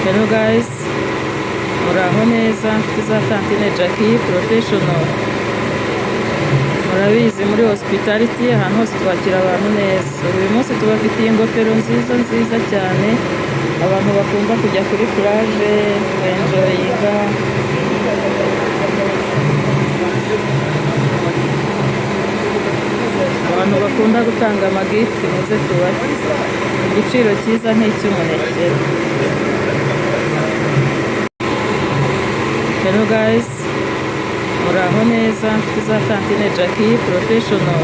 Hello guys, muraho neza nshuti za Tantine Jackie Professional. Murabizi muri hospitality ahantu hose twakira abantu neza. Uyu munsi tubafitiye ingofero nziza cyane abantu bakunda kujya kuri plage enjoyinga. Abantu bakunda gutanga amagift muze tubahe igiciro cyiza nk'icy'umuneke. Hello guys, muraho neza nshuti za Tantine Jackie Professional.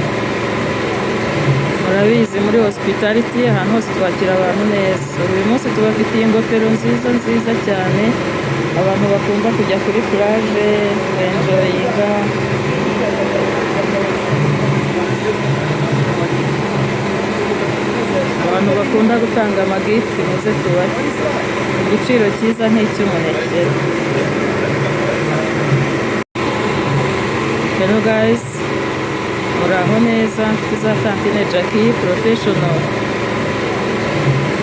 Murabizi muri hospitality ahantu hose twakira abantu neza. Uyu munsi tubafitiye ingofero nziza cyane abantu bakunda kujya kuri plage enjoyinga. Abantu bakunda gutanga amagift muze tubahe igiciro cyiza nk'icy'umuneke. Hello guys, muraho neza nshuti za Tantine Jackie Professional.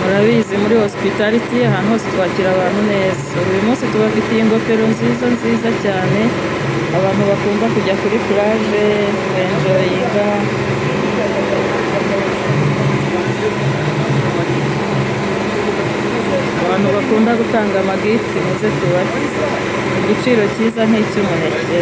Murabizi muri hospitality ahantu hose twakira abantu neza. Uyu munsi tubafitiye ingofero nziza cyane abantu bakunda kujya kuri plage enjoyinga. Abantu bakunda gutanga amagift muze tubahe igiciro cyiza nk'icy'umuneke.